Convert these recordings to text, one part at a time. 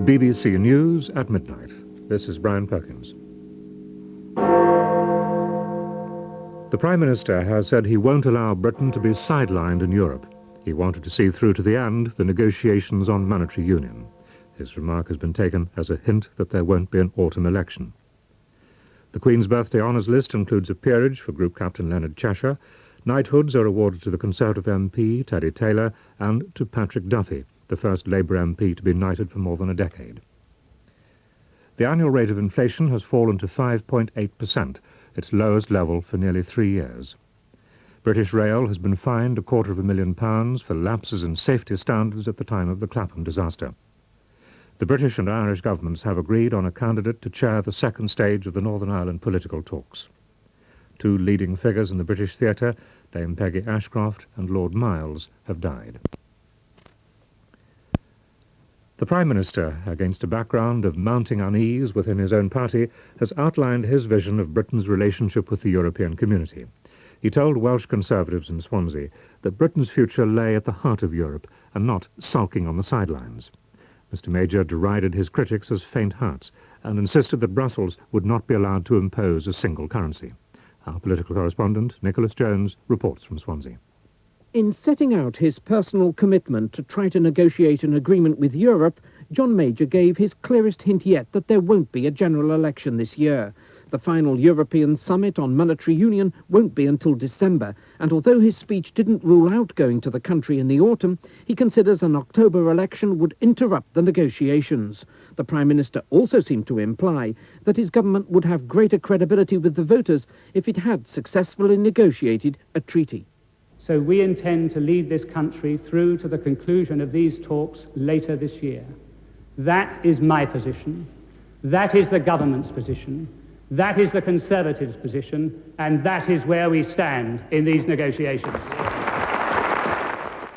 BBC News at midnight. This is Brian Perkins. The Prime Minister has said he won't allow Britain to be sidelined in Europe. He wanted to see through to the end the negotiations on monetary union. His remark has been taken as a hint that there won't be an autumn election. The Queen's birthday honours list includes a peerage for Group Captain Leonard Cheshire. Knighthoods are awarded to the Conservative MP, Teddy Taylor, and to Patrick Duffy, the first Labour MP to be knighted for more than a decade. The annual rate of inflation has fallen to 5.8%, its lowest level for nearly 3 years. British Rail has been fined £250,000 for lapses in safety standards at the time of the Clapham disaster. The British and Irish governments have agreed on a candidate to chair the second stage of the Northern Ireland political talks. Two leading figures in the British theatre, Dame Peggy Ashcroft and Lord Miles, have died. The Prime Minister, against a background of mounting unease within his own party, has outlined his vision of Britain's relationship with the European community. He told Welsh Conservatives in Swansea that Britain's future lay at the heart of Europe and not sulking on the sidelines. Mr. Major derided his critics as faint hearts and insisted that Brussels would not be allowed to impose a single currency. Our political correspondent, Nicholas Jones, reports from Swansea. In setting out his personal commitment to try to negotiate an agreement with Europe, John Major gave his clearest hint yet that there won't be a general election this year. The final European summit on monetary union won't be until December, and although his speech didn't rule out going to the country in the autumn, he considers an October election would interrupt the negotiations. The Prime Minister also seemed to imply that his government would have greater credibility with the voters if it had successfully negotiated a treaty. So we intend to lead this country through to the conclusion of these talks later this year. That is my position. That is the government's position. That is the Conservatives' position, and that is where we stand in these negotiations.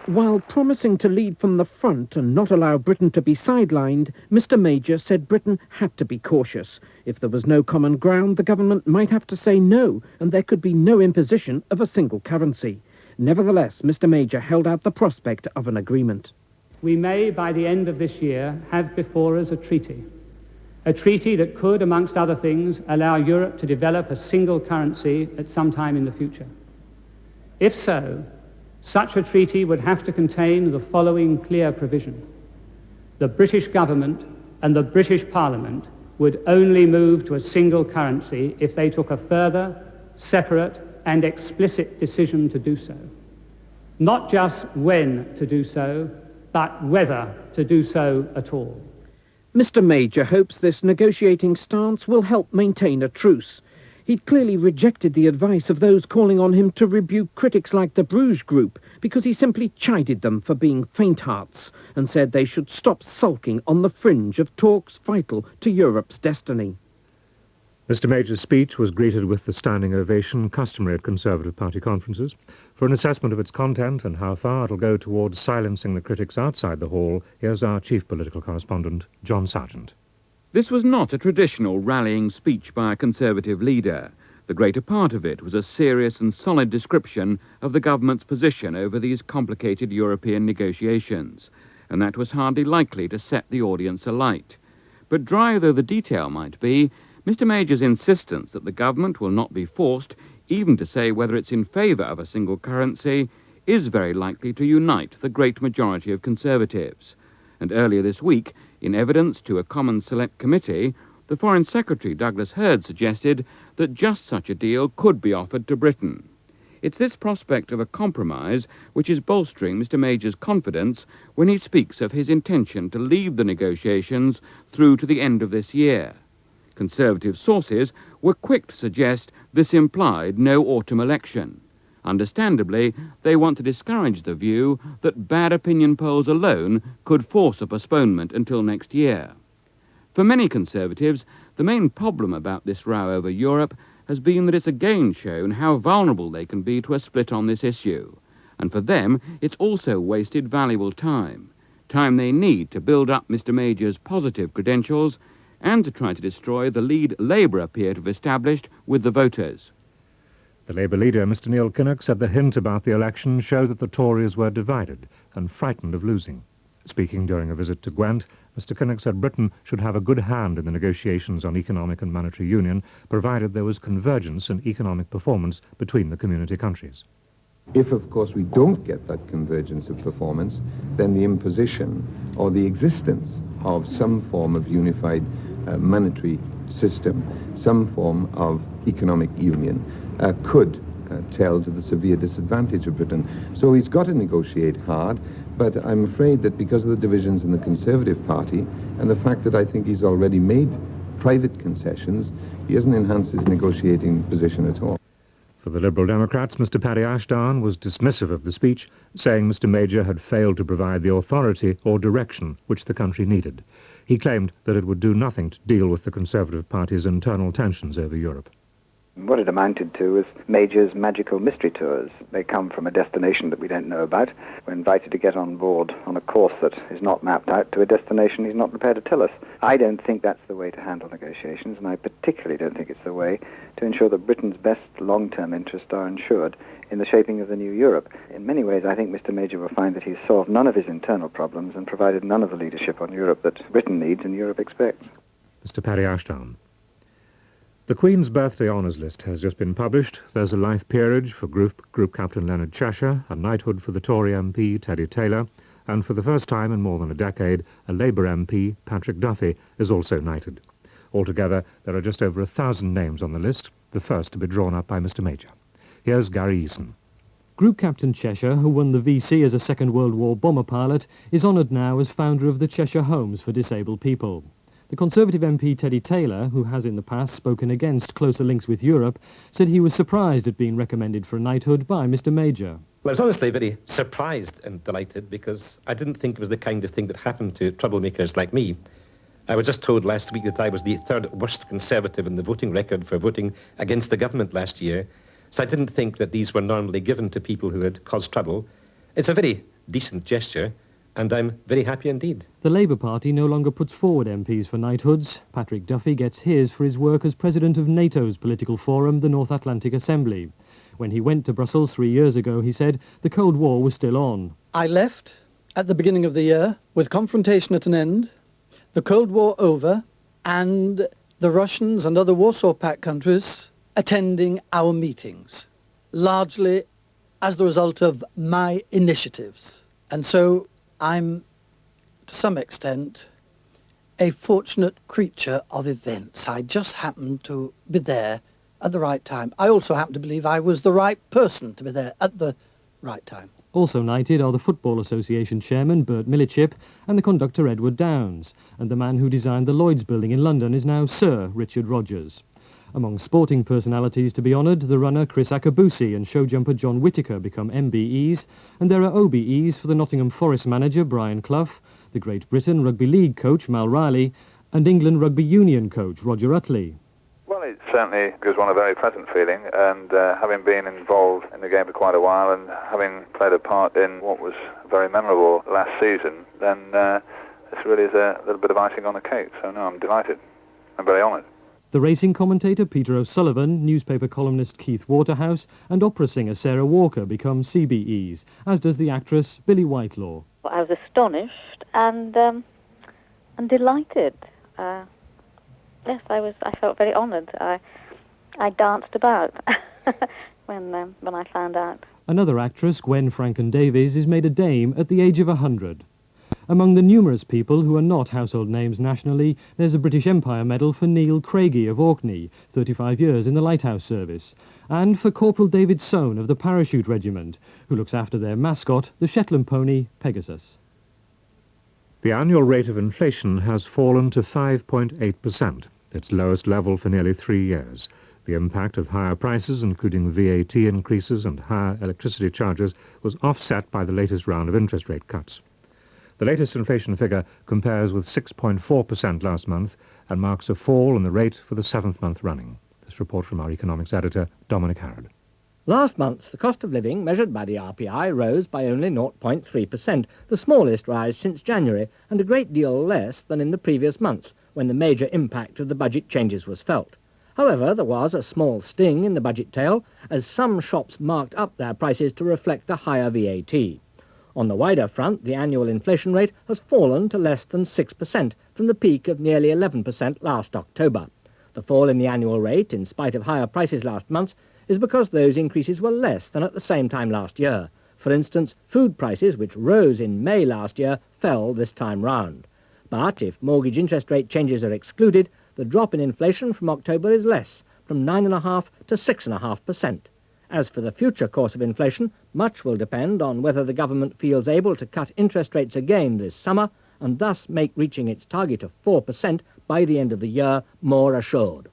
While promising to lead from the front and not allow Britain to be sidelined, Mr. Major said Britain had to be cautious. If there was no common ground, the government might have to say no, and there could be no imposition of a single currency. Nevertheless, Mr. Major held out the prospect of an agreement. We may, by the end of this year, have before us a treaty that could, amongst other things, allow Europe to develop a single currency at some time in the future. If so, such a treaty would have to contain the following clear provision. The British government and the British Parliament would only move to a single currency if they took a further, separate and explicit decision to do so. Not just when to do so, but whether to do so at all. Mr. Major hopes this negotiating stance will help maintain a truce. He'd clearly rejected the advice of those calling on him to rebuke critics like the Bruges Group because he simply chided them for being faint-hearts and said they should stop sulking on the fringe of talks vital to Europe's destiny. Mr. Major's speech was greeted with the standing ovation customary at Conservative Party conferences. For an assessment of its content and how far it'll go towards silencing the critics outside the hall, here's our chief political correspondent, John Sargent. This was not a traditional rallying speech by a Conservative leader. The greater part of it was a serious and solid description of the government's position over these complicated European negotiations, and that was hardly likely to set the audience alight. But dry though the detail might be, Mr. Major's insistence that the government will not be forced even to say whether it's in favour of a single currency is very likely to unite the great majority of Conservatives. And earlier this week, in evidence to a Common Select Committee, the Foreign Secretary Douglas Hurd suggested that just such a deal could be offered to Britain. It's this prospect of a compromise which is bolstering Mr. Major's confidence when he speaks of his intention to lead the negotiations through to the end of this year. Conservative sources were quick to suggest this implied no autumn election. Understandably, they want to discourage the view that bad opinion polls alone could force a postponement until next year. For many Conservatives, the main problem about this row over Europe has been that it's again shown how vulnerable they can be to a split on this issue. And for them, it's also wasted valuable time they need to build up Mr. Major's positive credentials and to try to destroy the lead Labour appear to have established with the voters. The Labour leader, Mr. Neil Kinnock, said the hint about the election showed that the Tories were divided and frightened of losing. Speaking during a visit to Gwent, Mr Kinnock said Britain should have a good hand in the negotiations on economic and monetary union, provided there was convergence in economic performance between the community countries. If, of course, we don't get that convergence of performance, then the imposition or the existence of some form of unified monetary system, some form of economic union, could tell to the severe disadvantage of Britain. So he's got to negotiate hard, but I'm afraid that because of the divisions in the Conservative Party and the fact that I think he's already made private concessions, he hasn't enhanced his negotiating position at all. For the Liberal Democrats, Mr Paddy Ashdown was dismissive of the speech, saying Mr Major had failed to provide the authority or direction which the country needed. He claimed that it would do nothing to deal with the Conservative Party's internal tensions over Europe. What it amounted to was Major's magical mystery tours. They come from a destination that we don't know about. We're invited to get on board on a course that is not mapped out to a destination he's not prepared to tell us. I don't think that's the way to handle negotiations, and I particularly don't think it's the way to ensure that Britain's best long-term interests are ensured in the shaping of the new Europe. In many ways, I think Mr Major will find that he's solved none of his internal problems and provided none of the leadership on Europe that Britain needs and Europe expects. Mr Paddy Ashdown. The Queen's birthday honours list has just been published. There's a life peerage for Group Captain Leonard Cheshire, a knighthood for the Tory MP Teddy Taylor, and for the first time in more than a decade, a Labour MP, Patrick Duffy, is also knighted. Altogether, there are just over 1,000 names on the list, the first to be drawn up by Mr Major. Here's Gary Eason. Group Captain Cheshire, who won the VC as a Second World War bomber pilot, is honoured now as founder of the Cheshire Homes for Disabled People. The Conservative MP Teddy Taylor, who has in the past spoken against closer links with Europe, said he was surprised at being recommended for knighthood by Mr Major. Well, I was honestly very surprised and delighted because I didn't think it was the kind of thing that happened to troublemakers like me. I was just told last week that I was the third worst Conservative in the voting record for voting against the government last year, so I didn't think that these were normally given to people who had caused trouble. It's a very decent gesture, and I'm very happy indeed. The Labour Party no longer puts forward MPs for knighthoods. Patrick Duffy gets his for his work as president of NATO's political forum, the North Atlantic Assembly. When he went to Brussels 3 years ago, he said the Cold War was still on. I left at the beginning of the year with confrontation at an end, the Cold War over, and the Russians and other Warsaw Pact countries attending our meetings, largely as the result of my initiatives. And so I'm, to some extent, a fortunate creature of events. I just happened to be there at the right time. I also happen to believe I was the right person to be there at the right time. Also knighted are the Football Association chairman, Bert Millichip, and the conductor, Edward Downes. And the man who designed the Lloyd's building in London is now Sir Richard Rogers. Among sporting personalities to be honoured, the runner Chris Akabusi and show jumper John Whittaker become MBEs, and there are OBEs for the Nottingham Forest manager Brian Clough, the Great Britain Rugby League coach Mal Riley, and England Rugby Union coach Roger Utley. Well, it certainly gives one a very pleasant feeling, and having been involved in the game for quite a while and having played a part in what was very memorable last season, then this really is a little bit of icing on the cake. So no, I'm delighted. I'm very honoured. The racing commentator Peter O'Sullivan, newspaper columnist Keith Waterhouse, and opera singer Sarah Walker become CBEs, as does the actress Billie Whitelaw. I was astonished and delighted. Yes, I felt very honoured. I danced about when I found out. Another actress, Gwen Franken-Davies, is made a dame at the age of 100. Among the numerous people who are not household names nationally, there's a British Empire Medal for Neil Craigie of Orkney, 35 years in the Lighthouse Service, and for Corporal David Soane of the Parachute Regiment, who looks after their mascot, the Shetland pony Pegasus. The annual rate of inflation has fallen to 5.8%, its lowest level for nearly 3 years. The impact of higher prices, including VAT increases and higher electricity charges, was offset by the latest round of interest rate cuts. The latest inflation figure compares with 6.4% last month and marks a fall in the rate for the 7th month running. This report from our economics editor, Dominic Harrod. Last month, the cost of living, measured by the RPI, rose by only 0.3%, the smallest rise since January, and a great deal less than in the previous month, when the major impact of the budget changes was felt. However, there was a small sting in the budget tale, as some shops marked up their prices to reflect the higher VAT. On the wider front, the annual inflation rate has fallen to less than 6% from the peak of nearly 11% last October. The fall in the annual rate, in spite of higher prices last month, is because those increases were less than at the same time last year. For instance, food prices, which rose in May last year, fell this time round. But if mortgage interest rate changes are excluded, the drop in inflation from October is less, from 9.5% to 6.5%. As for the future course of inflation, much will depend on whether the government feels able to cut interest rates again this summer and thus make reaching its target of 4% by the end of the year more assured.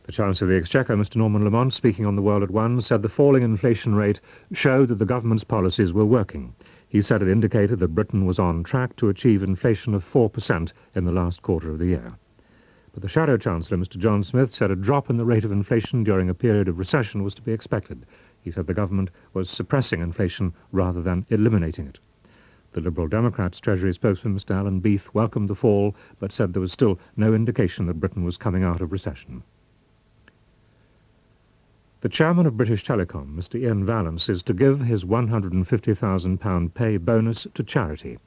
The Chancellor of the Exchequer, Mr. Norman Lamont, speaking on the World at One, said the falling inflation rate showed that the government's policies were working. He said it indicated that Britain was on track to achieve inflation of 4% in the last quarter of the year. But the Shadow Chancellor, Mr. John Smith, said a drop in the rate of inflation during a period of recession was to be expected. He said the government was suppressing inflation rather than eliminating it. The Liberal Democrats' Treasury spokesman, Mr. Alan Beath, welcomed the fall, but said there was still no indication that Britain was coming out of recession. The chairman of British Telecom, Mr. Ian Vallance, is to give his £150,000 pay bonus to charity.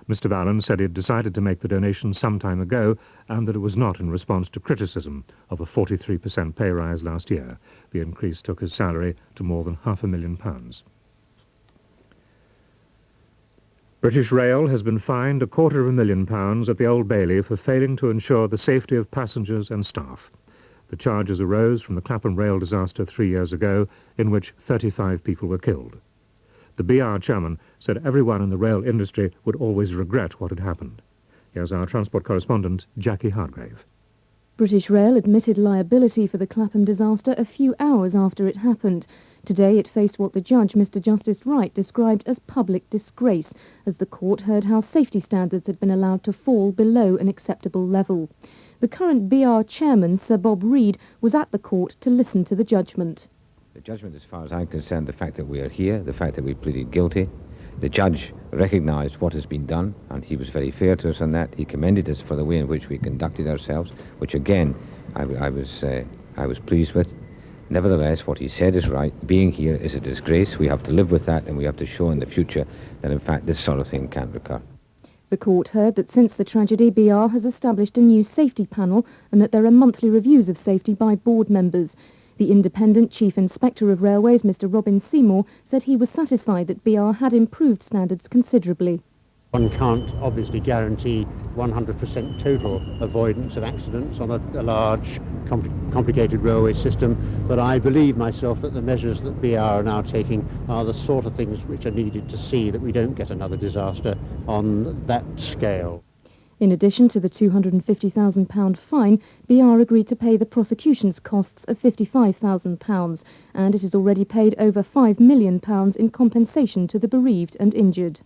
Mr. Vallance said he had decided to make the donation some time ago and that it was not in response to criticism of a 43% pay rise last year. The increase took his salary to more than £500,000. British Rail has been fined £250,000 at the Old Bailey for failing to ensure the safety of passengers and staff. The charges arose from the Clapham rail disaster 3 years ago, in which 35 people were killed. The BR chairman said everyone in the rail industry would always regret what had happened. Here's our transport correspondent, Jackie Hargrave. British Rail admitted liability for the Clapham disaster a few hours after it happened. Today it faced what the judge, Mr. Justice Wright, described as public disgrace, as the court heard how safety standards had been allowed to fall below an acceptable level. The current BR chairman, Sir Bob Reid, was at the court to listen to the judgment. The judgment, as far as I'm concerned, the fact that we are here, the fact that we pleaded guilty, the judge recognised what has been done, and he was very fair to us on that. He commended us for the way in which we conducted ourselves, which again I was pleased with. Nevertheless, what he said is right. Being here is a disgrace. We have to live with that, and we have to show in the future that, in fact, this sort of thing can't recur. The court heard that since the tragedy, BR has established a new safety panel and that there are monthly reviews of safety by board members. The independent Chief Inspector of Railways, Mr. Robin Seymour, said he was satisfied that BR had improved standards considerably. One can't obviously guarantee 100% total avoidance of accidents on a large, complicated railway system, but I believe myself that the measures that BR are now taking are the sort of things which are needed to see that we don't get another disaster on that scale. In addition to the £250,000 fine, BR agreed to pay the prosecution's costs of £55,000, and it has already paid over £5 million in compensation to the bereaved and injured.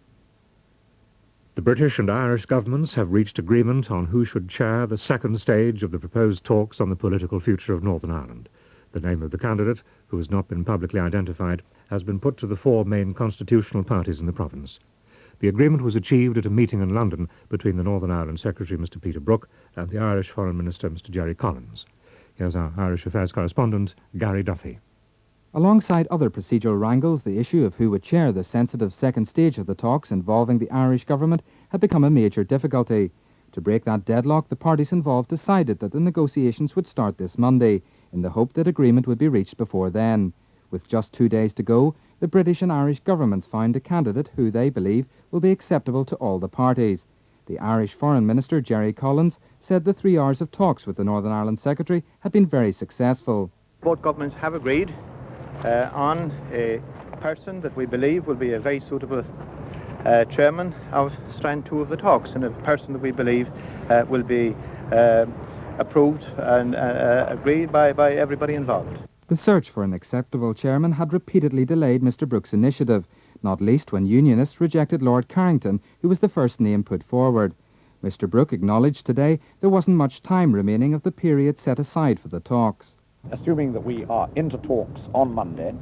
The British and Irish governments have reached agreement on who should chair the second stage of the proposed talks on the political future of Northern Ireland. The name of the candidate, who has not been publicly identified, has been put to the four main constitutional parties in the province. The agreement was achieved at a meeting in London between the Northern Ireland Secretary, Mr. Peter Brooke, and the Irish Foreign Minister, Mr. Gerry Collins. Here's our Irish Affairs correspondent, Gary Duffy. Alongside other procedural wrangles, the issue of who would chair the sensitive second stage of the talks involving the Irish government had become a major difficulty. To break that deadlock, the parties involved decided that the negotiations would start this Monday, in the hope that agreement would be reached before then. With just 2 days to go, the British and Irish governments found a candidate who they believe will be acceptable to all the parties. The Irish Foreign Minister, Gerry Collins, said the 3 hours of talks with the Northern Ireland Secretary had been very successful. Both governments have agreed on a person that we believe will be a very suitable chairman of Strand 2 of the talks, and a person that we believe will be approved and agreed by everybody involved. The search for an acceptable chairman had repeatedly delayed Mr. Brooke's initiative, not least when Unionists rejected Lord Carrington, who was the first name put forward. Mr. Brooke acknowledged today there wasn't much time remaining of the period set aside for the talks. Assuming that we are into talks on Monday,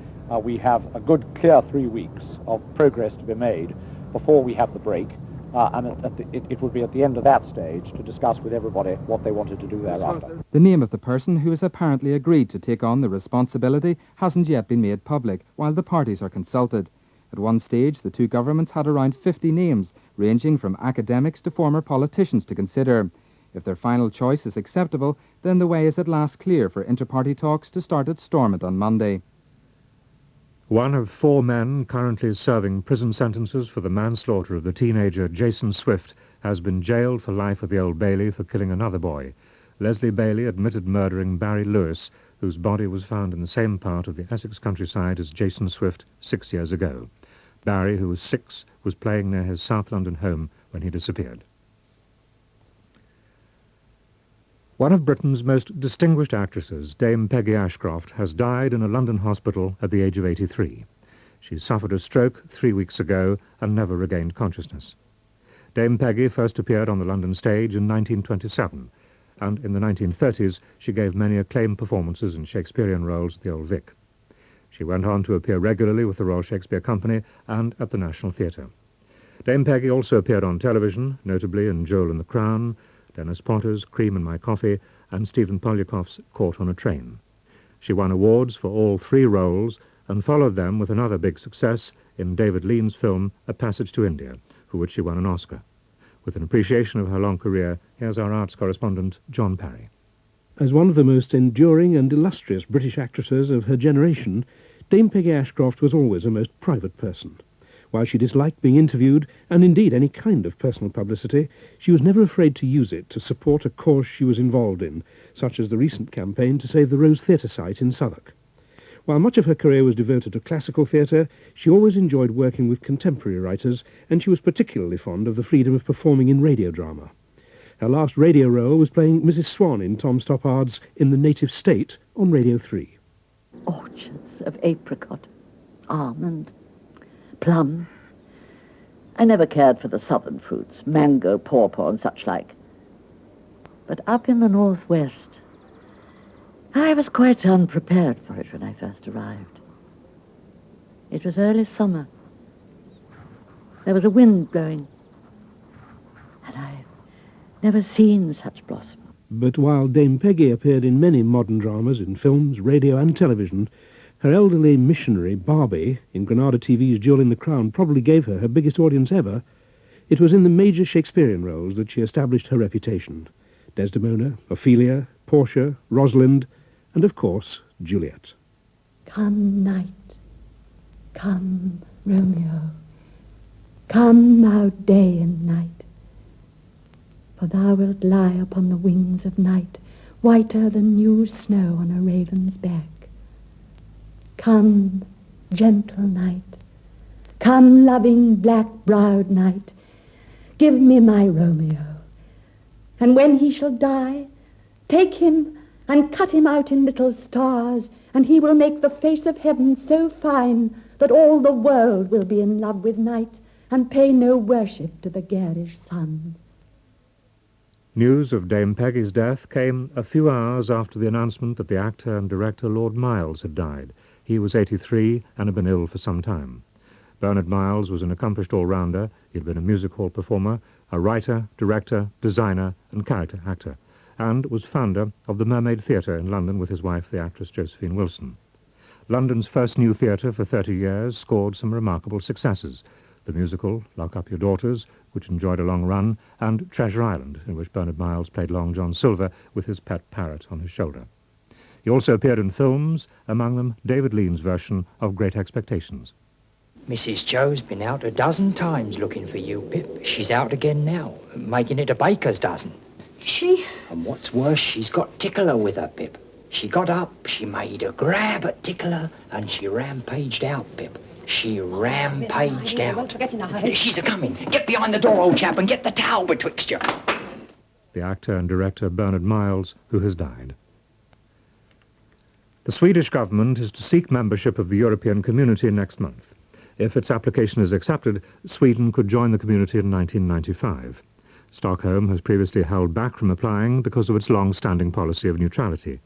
we have a good clear 3 weeks of progress to be made before we have the break, and it would be at the end of that stage to discuss with everybody what they wanted to do thereafter. The name of the person who has apparently agreed to take on the responsibility hasn't yet been made public while the parties are consulted. At one stage, the two governments had around 50 names, ranging from academics to former politicians to consider. If their final choice is acceptable, then the way is at last clear for inter-party talks to start at Stormont on Monday. One of 4 men currently serving prison sentences for the manslaughter of the teenager Jason Swift has been jailed for life at the Old Bailey for killing another boy. Leslie Bailey admitted murdering Barry Lewis, whose body was found in the same part of the Essex countryside as Jason Swift 6 years ago. Barry, who was 6, was playing near his South London home when he disappeared. One of Britain's most distinguished actresses, Dame Peggy Ashcroft, has died in a London hospital at the age of 83. She suffered a stroke 3 weeks ago and never regained consciousness. Dame Peggy first appeared on the London stage in 1927, and in the 1930s she gave many acclaimed performances in Shakespearean roles at the Old Vic. She went on to appear regularly with the Royal Shakespeare Company and at the National Theatre. Dame Peggy also appeared on television, notably in Joel and the Crown, Dennis Potter's Cream in My Coffee, and Stephen Polyakoff's Caught on a Train. She won awards for all 3 roles and followed them with another big success in David Lean's film A Passage to India, for which she won an Oscar. With an appreciation of her long career, here's our arts correspondent, John Parry. As one of the most enduring and illustrious British actresses of her generation, Dame Peggy Ashcroft was always a most private person. While she disliked being interviewed, and indeed any kind of personal publicity, she was never afraid to use it to support a cause she was involved in, such as the recent campaign to save the Rose Theatre site in Southwark. While much of her career was devoted to classical theatre, she always enjoyed working with contemporary writers, and she was particularly fond of the freedom of performing in radio drama. Her last radio role was playing Mrs. Swan in Tom Stoppard's In the Native State on Radio 3. Orchards of apricot, almond, plum. I never cared for the southern fruits, mango, pawpaw, and such like. But up in the northwest, I was quite unprepared for it when I first arrived. It was early summer. There was a wind blowing, and I've never seen such blossom. But while Dame Peggy appeared in many modern dramas in films, radio and television, her elderly missionary, Barbie, in Granada TV's Jewel in the Crown, probably gave her her biggest audience ever. It was in the major Shakespearean roles that she established her reputation. Desdemona, Ophelia, Portia, Rosalind, and, of course, Juliet. Come, night. Come, Romeo. Come, thou day and night. For thou wilt lie upon the wings of night, whiter than new snow on a raven's back. Come, gentle night. Come, loving, black-browed night. Give me my Romeo. And when he shall die, take him and cut him out in little stars, and he will make the face of heaven so fine that all the world will be in love with night and pay no worship to the garish sun. News of Dame Peggy's death came a few hours after the announcement that the actor and director Lord Miles had died. He was 83 and had been ill for some time. Bernard Miles was an accomplished all-rounder. He'd been a music hall performer, a writer, director, designer, and character actor, and was founder of the Mermaid Theatre in London with his wife, the actress Josephine Wilson. London's first new theatre for 30 years scored some remarkable successes. The musical Lock Up Your Daughters, which enjoyed a long run, and Treasure Island, in which Bernard Miles played Long John Silver with his pet parrot on his shoulder. He also appeared in films, among them David Lean's version of Great Expectations. Mrs. Joe's been out a dozen times looking for you, Pip. She's out again now, making it a baker's dozen. She? And what's worse, she's got Tickler with her, Pip. She got up, she made a grab at Tickler, and she rampaged out, Pip. She rampaged out. She's a-coming. Get behind the door, old chap, and get the towel betwixt you. The actor and director Bernard Miles, who has died. The Swedish government is to seek membership of the European Community next month. If its application is accepted, Sweden could join the community in 1995. Stockholm has previously held back from applying because of its long-standing policy of neutrality.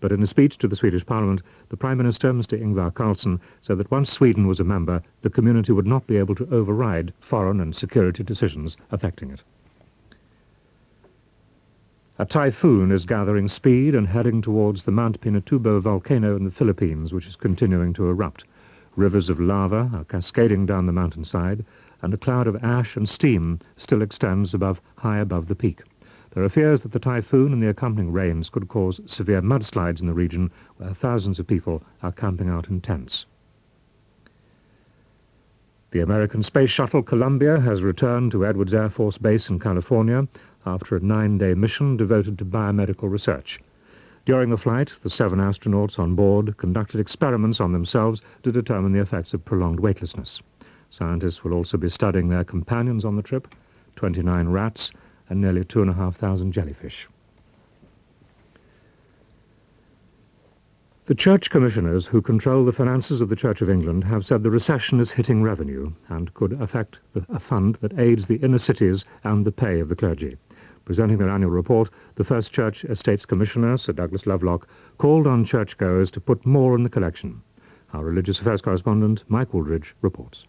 But in a speech to the Swedish Parliament, the Prime Minister, Mr. Ingvar Carlsson, said that once Sweden was a member, the community would not be able to override foreign and security decisions affecting it. A typhoon is gathering speed and heading towards the Mount Pinatubo volcano in the Philippines, which is continuing to erupt. Rivers of lava are cascading down the mountainside, and a cloud of ash and steam still extends high above the peak. There are fears that the typhoon and the accompanying rains could cause severe mudslides in the region, where thousands of people are camping out in tents. The American space shuttle Columbia has returned to Edwards Air Force Base in California after a 9-day mission devoted to biomedical research. During the flight, the 7 astronauts on board conducted experiments on themselves to determine the effects of prolonged weightlessness. Scientists will also be studying their companions on the trip, 29 rats and nearly 2,500 jellyfish. The church commissioners who control the finances of the Church of England have said the recession is hitting revenue and could affect a fund that aids the inner cities and the pay of the clergy. Presenting their annual report, the First Church Estates Commissioner, Sir Douglas Lovelock, called on churchgoers to put more in the collection. Our religious affairs correspondent, Mike Woolridge, reports.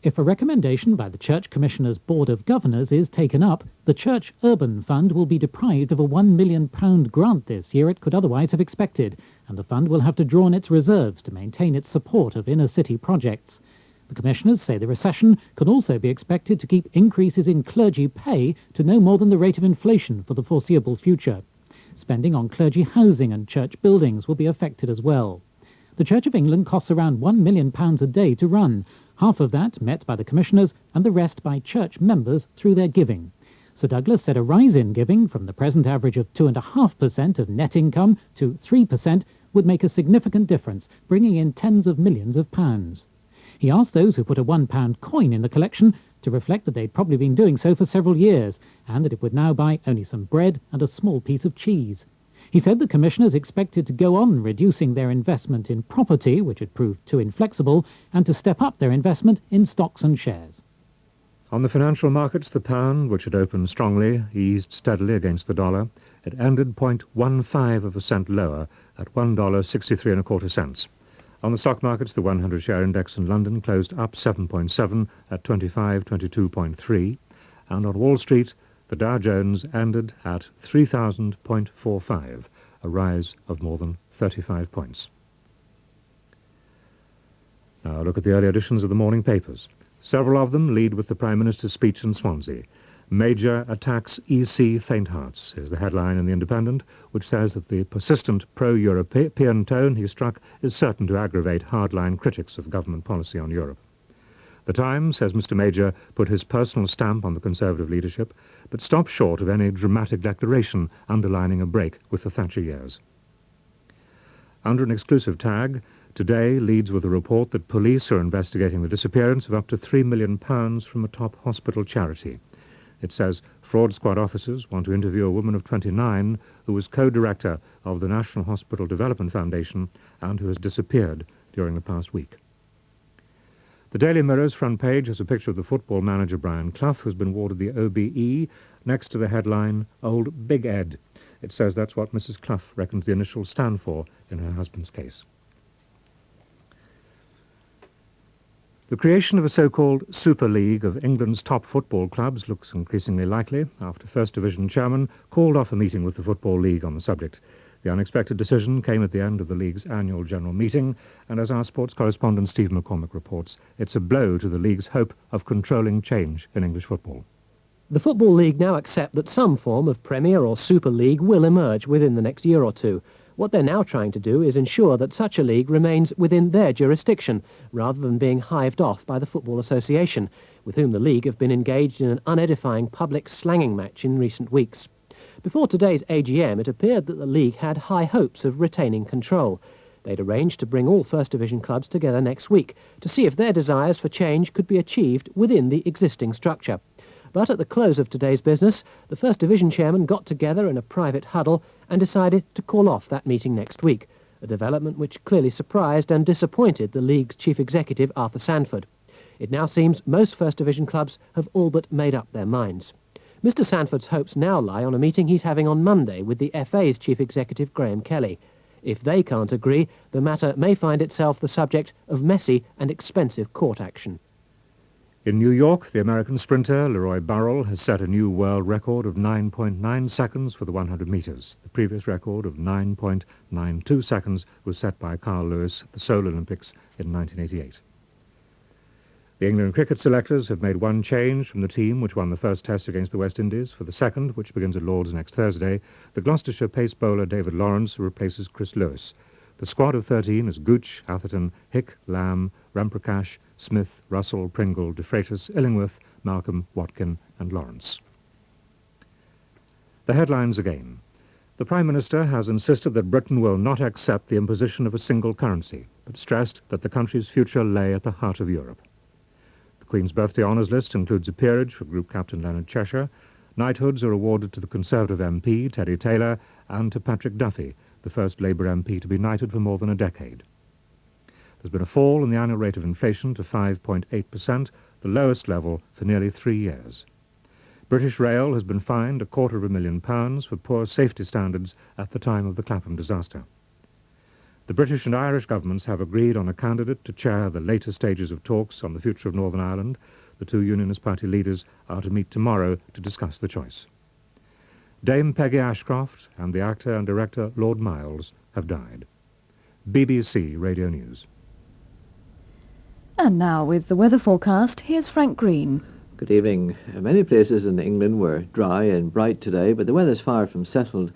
If a recommendation by the Church Commissioners' Board of Governors is taken up, the Church Urban Fund will be deprived of a £1 million grant this year it could otherwise have expected, and the fund will have to draw on its reserves to maintain its support of inner-city projects. The Commissioners say the recession can also be expected to keep increases in clergy pay to no more than the rate of inflation for the foreseeable future. Spending on clergy housing and church buildings will be affected as well. The Church of England costs around £1 million a day to run, half of that met by the Commissioners and the rest by church members through their giving. Sir Douglas said a rise in giving from the present average of 2.5% of net income to 3% would make a significant difference, bringing in tens of millions of pounds. He asked those who put a £1 coin in the collection to reflect that they'd probably been doing so for several years, and that it would now buy only some bread and a small piece of cheese. He said the Commissioners expected to go on reducing their investment in property, which had proved too inflexible, and to step up their investment in stocks and shares. On the financial markets, the pound, which had opened strongly, eased steadily against the dollar. It ended 0.15% lower at $1.6325. On the stock markets, the 100-share index in London closed up 7.7 at 2522.3, and on Wall Street, the Dow Jones ended at 3,000.45, a rise of more than 35 points. Now look at the early editions of the morning papers. Several of them lead with the Prime Minister's speech in Swansea. Major attacks EC faint-hearts is the headline in The Independent, which says that the persistent pro-European tone he struck is certain to aggravate hardline critics of government policy on Europe. The Times says Mr Major put his personal stamp on the Conservative leadership, but stopped short of any dramatic declaration underlining a break with the Thatcher years. Under an exclusive tag, Today leads with a report that police are investigating the disappearance of up to £3 million from a top hospital charity. It says fraud squad officers want to interview a woman of 29 who was co-director of the National Hospital Development Foundation and who has disappeared during the past week. The Daily Mirror's front page has a picture of the football manager Brian Clough, who's been awarded the OBE, next to the headline, Old Big Ed. It says that's what Mrs. Clough reckons the initials stand for in her husband's case. The creation of a so-called Super League of England's top football clubs looks increasingly likely after First Division chairman called off a meeting with the Football League on the subject. The unexpected decision came at the end of the League's annual general meeting, and as our sports correspondent Steve McCormick reports, it's a blow to the League's hope of controlling change in English football. The Football League now accept that some form of Premier or Super League will emerge within the next year or two. What they're now trying to do is ensure that such a league remains within their jurisdiction, rather than being hived off by the Football Association, with whom the league have been engaged in an unedifying public slanging match in recent weeks. Before today's AGM, it appeared that the league had high hopes of retaining control. They'd arranged to bring all First Division clubs together next week to see if their desires for change could be achieved within the existing structure. But at the close of today's business, the First Division chairman got together in a private huddle and decided to call off that meeting next week, a development which clearly surprised and disappointed the league's chief executive, Arthur Sanford. It now seems most First Division clubs have all but made up their minds. Mr. Sanford's hopes now lie on a meeting he's having on Monday with the FA's chief executive, Graham Kelly. If they can't agree, the matter may find itself the subject of messy and expensive court action. In New York, the American sprinter Leroy Burrell has set a new world record of 9.9 seconds for the 100 metres. The previous record of 9.92 seconds was set by Carl Lewis at the Seoul Olympics in 1988. The England cricket selectors have made one change from the team which won the first test against the West Indies. For the second, which begins at Lord's next Thursday, the Gloucestershire pace bowler David Lawrence replaces Chris Lewis. The squad of 13 is Gooch, Atherton, Hick, Lamb, Ramprakash, Smith, Russell, Pringle, De Freitas, Illingworth, Malcolm, Watkin and Lawrence. The headlines again. The Prime Minister has insisted that Britain will not accept the imposition of a single currency, but stressed that the country's future lay at the heart of Europe. The Queen's birthday honours list includes a peerage for Group Captain Leonard Cheshire. Knighthoods are awarded to the Conservative MP, Teddy Taylor, and to Patrick Duffy, the first Labour MP to be knighted for more than a decade. There's been a fall in the annual rate of inflation to 5.8%, the lowest level for nearly 3 years. British Rail has been fined £250,000 for poor safety standards at the time of the Clapham disaster. The British and Irish governments have agreed on a candidate to chair the later stages of talks on the future of Northern Ireland. The two Unionist Party leaders are to meet tomorrow to discuss the choice. Dame Peggy Ashcroft and the actor and director Lord Miles have died. BBC Radio News. And now, with the weather forecast, here's Frank Green. Good evening. Many places in England were dry and bright today, but the weather's far from settled.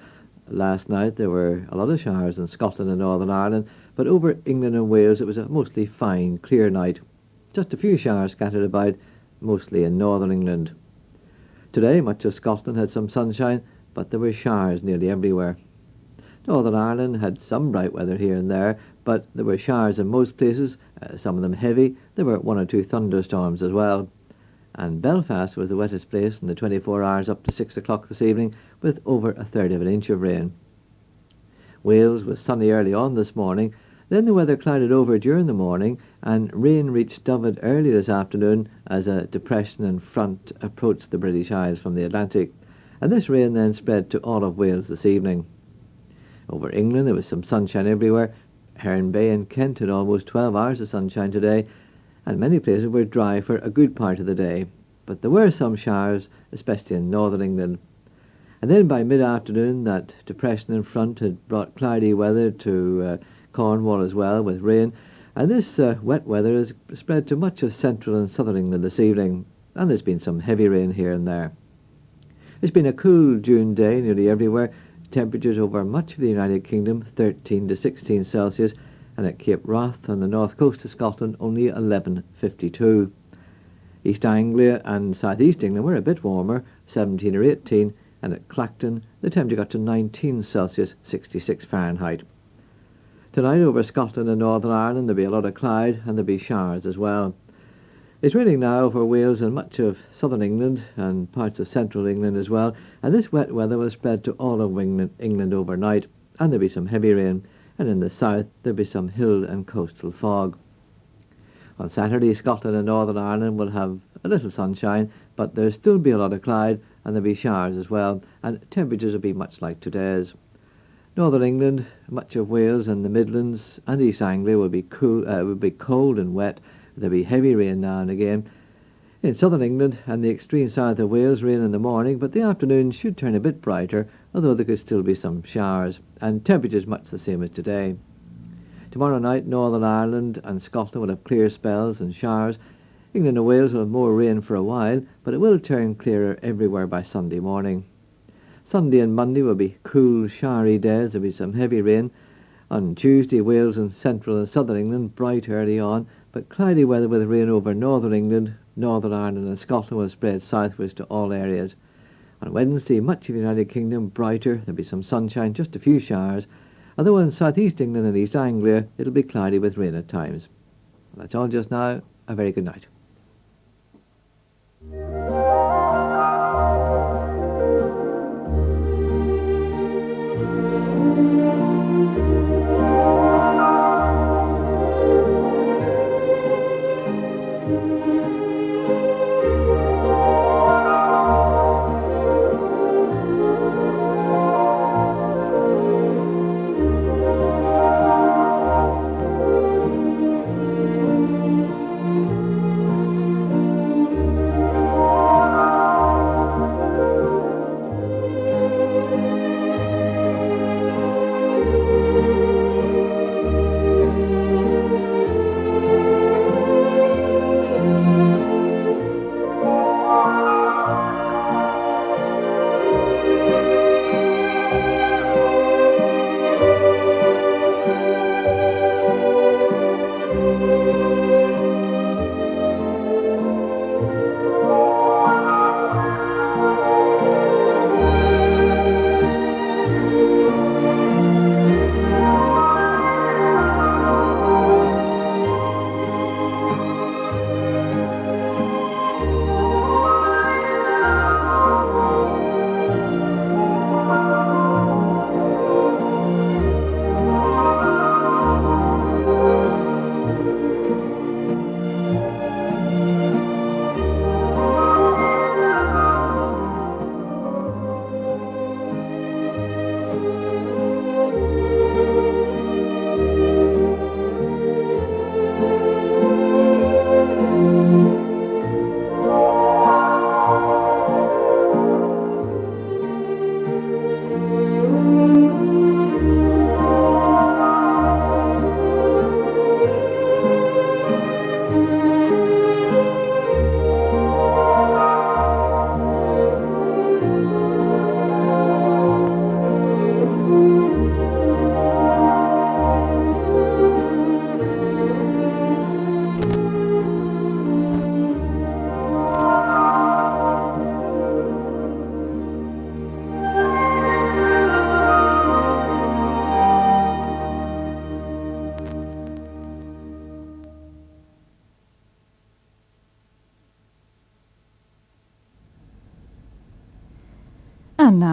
Last night there were a lot of showers in Scotland and Northern Ireland, but over England and Wales it was a mostly fine, clear night. Just a few showers scattered about, mostly in Northern England. Today much of Scotland had some sunshine, but there were showers nearly everywhere. Northern Ireland had some bright weather here and there, but there were showers in most places, some of them heavy. There were 1 or 2 thunderstorms as well. And Belfast was the wettest place in the 24 hours up to 6 o'clock this evening, with over 1/3 of an inch of rain. Wales was sunny early on this morning, then the weather clouded over during the morning, and rain reached Dyfed early this afternoon as a depression in front approached the British Isles from the Atlantic, and this rain then spread to all of Wales this evening. Over England there was some sunshine everywhere. Herne Bay in Kent had almost 12 hours of sunshine today, and many places were dry for a good part of the day. But there were some showers, especially in northern England. And then by mid-afternoon that depression in front had brought cloudy weather to Cornwall as well, with rain, and this wet weather has spread to much of central and southern England this evening, and there's been some heavy rain here and there. It's been a cool June day nearly everywhere. Temperatures over much of the United Kingdom 13 to 16 Celsius, and at Cape Wrath on the north coast of Scotland only 11.52. East Anglia and South East England were a bit warmer, 17 or 18, and at Clacton the temperature got to 19 Celsius, 66 Fahrenheit. Tonight over Scotland and Northern Ireland there'll be a lot of cloud and there'll be showers as well. It's raining now over Wales and much of southern England and parts of central England as well, and this wet weather will spread to all of England overnight, and there'll be some heavy rain, and in the south there'll be some hill and coastal fog. On Saturday, Scotland and Northern Ireland will have a little sunshine, but there'll still be a lot of cloud, and there'll be showers as well, and temperatures will be much like today's. Northern England, much of Wales and the Midlands and East Anglia will be cold and wet. There'll be heavy rain now and again. In southern England and the extreme south of Wales, rain in the morning, but the afternoon should turn a bit brighter, although there could still be some showers, and temperatures much the same as today. Tomorrow night, Northern Ireland and Scotland will have clear spells and showers. England and Wales will have more rain for a while, but it will turn clearer everywhere by Sunday morning. Sunday and Monday will be cool, showery days. There'll be some heavy rain. On Tuesday, Wales and central and southern England, bright early on, but cloudy weather with rain over northern England. Northern Ireland and Scotland will spread southwards to all areas. On Wednesday, much of the United Kingdom brighter. There'll be some sunshine, just a few showers, although in South East England and East Anglia it'll be cloudy with rain at times. Well, that's all just now. A very good night.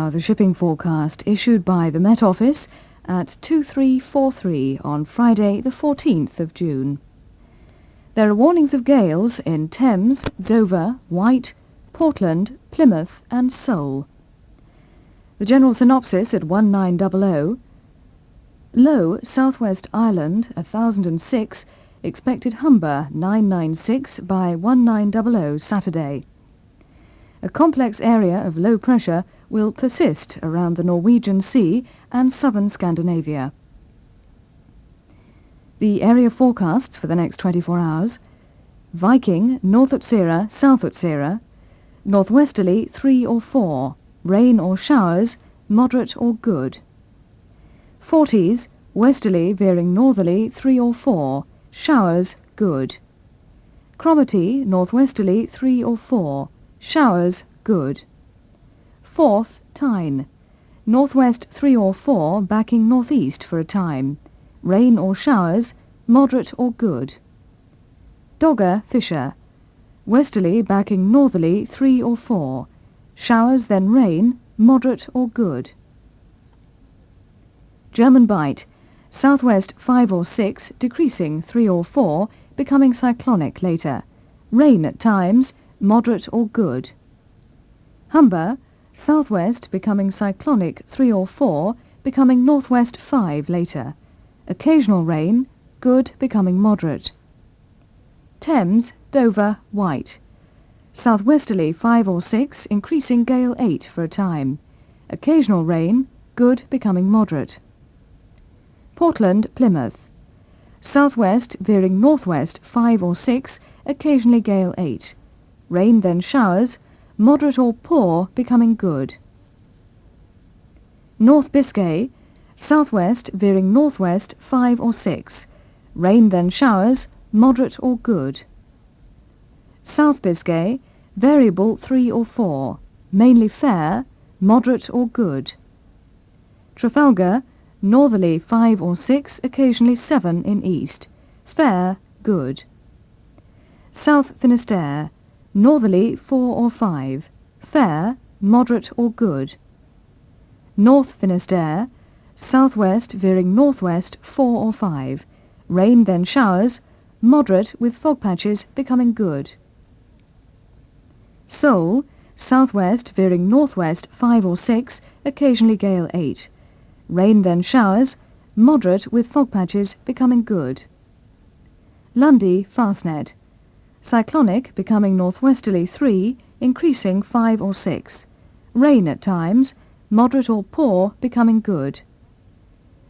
Now, the shipping forecast issued by the Met Office at 2343 on Friday the 14th of June. There are warnings of gales in Thames, Dover, Wight, Portland, Plymouth and Seoul. The general synopsis at 1900. Low, Southwest Island, 1006, expected Humber 996 by 1900 Saturday. A complex area of low pressure will persist around the Norwegian Sea and southern Scandinavia. The area forecasts for the next 24 hours. Viking, North Utsira, South Utsira, northwesterly 3 or 4, rain or showers, moderate or good. Forties, westerly veering northerly 3 or 4, showers good. Cromarty, northwesterly 3 or 4, showers good. Forth, Tyne, northwest 3 or 4, backing northeast for a time, rain or showers, moderate or good. Dogger, Fisher, westerly backing northerly 3 or 4, showers then rain, moderate or good. German Bight, southwest 5 or 6, decreasing 3 or 4, becoming cyclonic later, rain at times, moderate or good. Humber, southwest becoming cyclonic 3 or 4, becoming northwest 5 later, occasional rain, good becoming moderate. Thames, Dover, Wight, southwesterly 5 or 6, increasing gale 8 for a time, occasional rain, good becoming moderate. Portland, Plymouth, southwest veering northwest 5 or 6, occasionally gale 8, rain then showers, moderate or poor becoming good. North Biscay, southwest veering northwest 5 or 6, rain then showers, moderate or good. South Biscay, variable 3 or 4, mainly fair, moderate or good. Trafalgar, northerly 5 or 6, occasionally 7 in east, fair, good. South Finisterre, northerly 4 or 5, fair, moderate or good. North Finisterre, southwest veering northwest 4 or 5, rain then showers, moderate with fog patches becoming good. Seoul, southwest veering northwest 5 or 6, occasionally gale 8, rain then showers, moderate with fog patches becoming good. Lundy, Fastnet, cyclonic becoming northwesterly 3, increasing 5 or 6, rain at times, moderate or poor becoming good.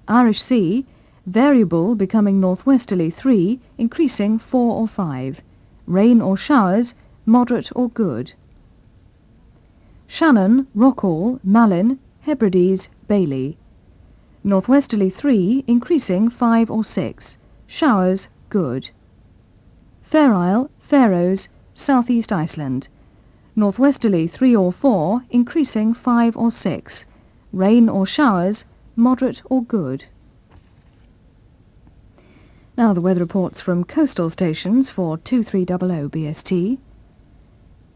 Irish Sea, variable becoming northwesterly 3, increasing 4 or 5, rain or showers, moderate or good. Shannon, Rockall, Malin, Hebrides, Bailey, northwesterly 3, increasing 5 or 6, showers good. Fair Isle, Faroes, southeast Iceland, northwesterly 3 or 4, increasing 5 or 6, rain or showers, moderate or good. Now the weather reports from coastal stations for 2300 BST.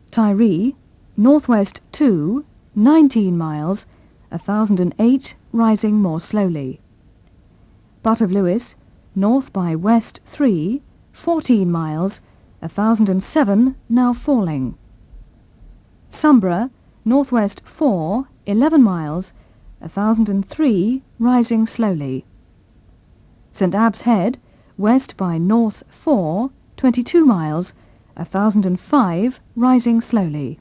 Tiree, northwest 2, 19 miles, 1008, rising more slowly. Butt of Lewis, north by west 3, 14 miles, 1007, now falling. Sombra, northwest 4, 11 miles, 1003, rising slowly. St Abbs Head, west by north 4, 22 miles, 1005, rising slowly.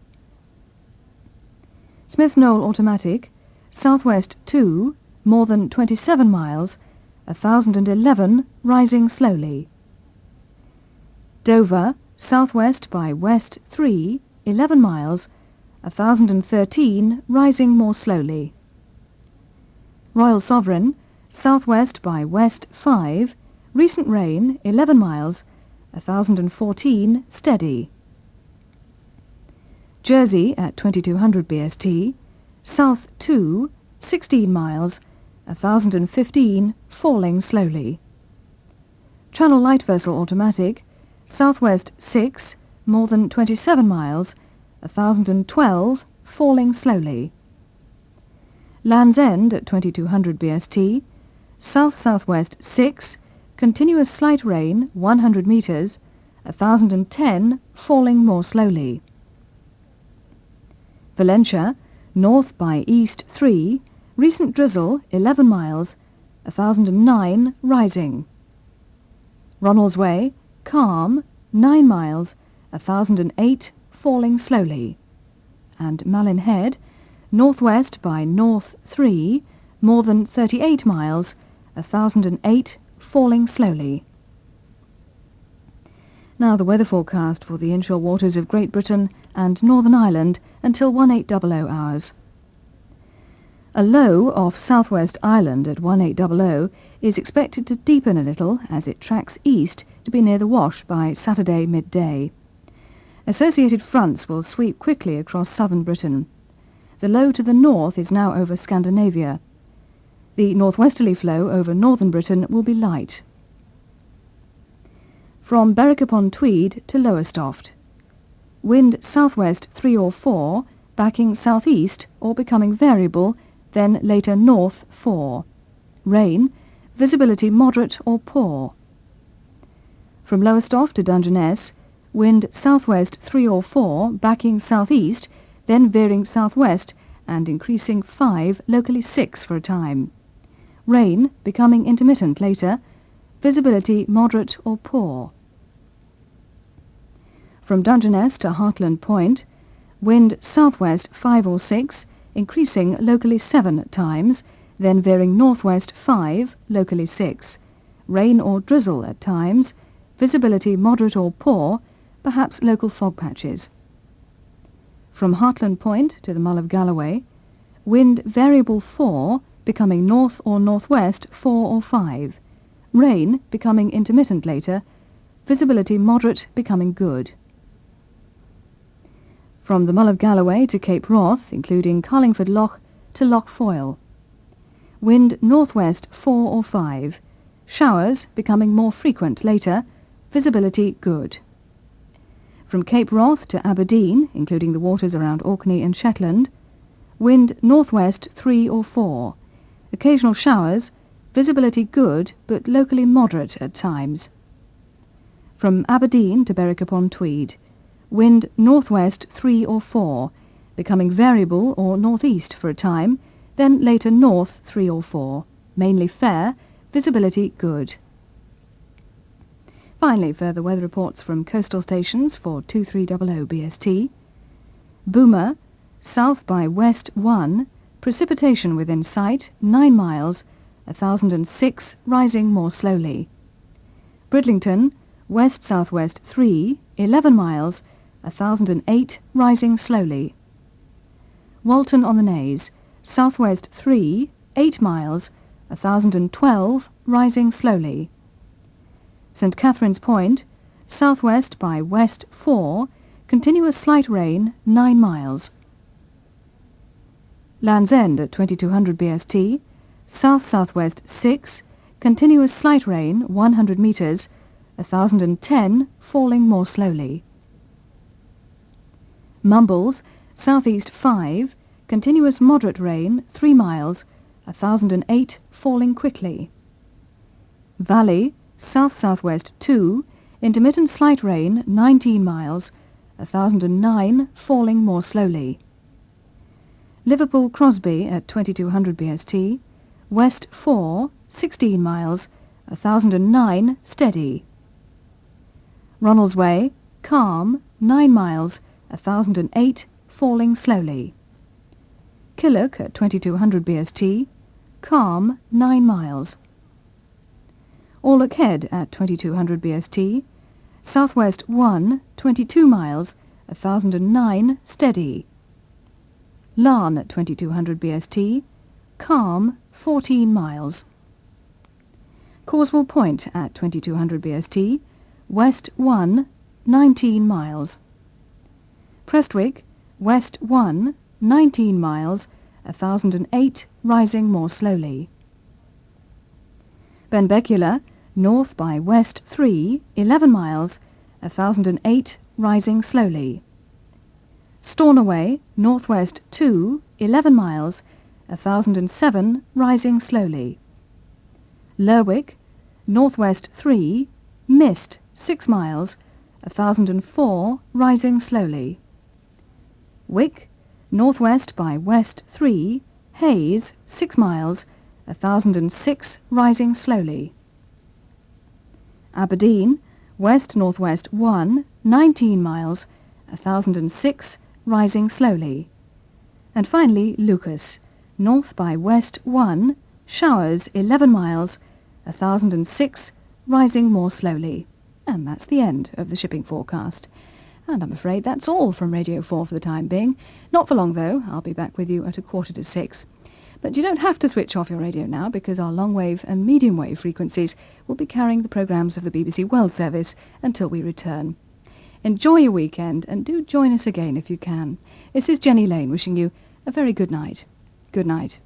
Smith Knoll Automatic, southwest 2, more than 27 miles, 1011, rising slowly. Dover, southwest by west 3, 11 miles, 1013, rising more slowly. Royal Sovereign, southwest by west 5, recent rain 11 miles, 1014, steady. Jersey at 2200 BST, south 2, 16 miles, 1015, falling slowly. Channel Light Vessel Automatic, southwest 6, more than 27 miles, 1012, falling slowly. Land's End at 2200 BST, south-southwest 6, continuous slight rain 100 metres, 1010, falling more slowly. Valentia, north by east 3, recent drizzle 11 miles, 1009, rising. Ronaldsway, calm 9 miles, 1008, falling slowly. And Malin Head, northwest by north 3, more than 38 miles, 1008, falling slowly. Now the weather forecast for the inshore waters of Great Britain and Northern Ireland until 1800 hours. A low off southwest Ireland at 1800 is expected to deepen a little as it tracks east to be near the Wash by Saturday midday. Associated fronts will sweep quickly across southern Britain. The low to the north is now over Scandinavia. The northwesterly flow over northern Britain will be light. From Berwick-upon-Tweed to Lowestoft. Wind southwest 3 or 4, backing southeast or becoming variable, then later north 4. Rain, visibility moderate or poor. From Lowestoft to Dungeness, wind southwest 3 or 4, backing southeast, then veering southwest and increasing 5, locally 6 for a time. Rain, becoming intermittent later, visibility moderate or poor. From Dungeness to Hartland Point, wind southwest 5 or 6, increasing locally 7 at times, then veering northwest 5, locally 6. Rain or drizzle at times, visibility moderate or poor, perhaps local fog patches. From Hartland Point to the Mull of Galloway, wind variable 4, becoming north or northwest 4 or 5. Rain becoming intermittent later, visibility moderate becoming good. From the Mull of Galloway to Cape Wrath, including Carlingford Loch to Loch Foyle. Wind northwest 4 or 5. Showers becoming more frequent later, visibility good. From Cape Wrath to Aberdeen, including the waters around Orkney and Shetland, wind northwest 3 or 4. Occasional showers, visibility good but locally moderate at times. From Aberdeen to Berwick-upon-Tweed, wind northwest 3 or 4, becoming variable or northeast for a time, then later north 3 or 4, mainly fair, visibility good. Finally, further weather reports from coastal stations for 2300 BST. Boomer, south by west 1, precipitation within sight 9 miles, 1006, rising more slowly. Bridlington, west-southwest 3, 11 miles, 1008, rising slowly. Walton on the Naze, southwest 3, 8 miles, 1012, rising slowly. St. Catherine's Point, southwest by west 4, continuous slight rain 9 miles. Land's End at 2200 BST, south-southwest 6, continuous slight rain 100 metres, 1010, falling more slowly. Mumbles, southeast 5, continuous moderate rain 3 miles, 1008, falling quickly. Valley, south-southwest 2, intermittent slight rain 19 miles, 1009, falling more slowly. Liverpool Crosby at 2200 BST, west 4, 16 miles, 1009, steady. Ronaldsway, calm, 9 miles, 1008, falling slowly. Killock at 2200 BST, calm, 9 miles. Orlock Head at 2200 BST, southwest 1, 22 miles, 1009, steady. Larne at 2200 BST, calm, 14 miles. Causewell Point at 2200 BST, west 1, 19 miles. Prestwick, west 1, 19 miles, 1008, rising more slowly. Benbecula, north by west 3, 11 miles, 1008, rising slowly. Stornoway, northwest 2, 11 miles, 1007, rising slowly. Lerwick, northwest 3, mist 6 miles, 1004, rising slowly. Wick, northwest by west 3, haze 6 miles, 1006, rising slowly. Aberdeen, west-northwest 1, 19 miles, 1006, rising slowly. And finally, Lucas, north by west 1, showers 11 miles, 1006, rising more slowly. And that's the end of the shipping forecast. And I'm afraid that's all from Radio 4 for the time being. Not for long, though. I'll be back with you at 5:45. But you don't have to switch off your radio now, because our long-wave and medium-wave frequencies will be carrying the programmes of the BBC World Service until we return. Enjoy your weekend, and do join us again if you can. This is Jenny Lane wishing you a very good night. Good night.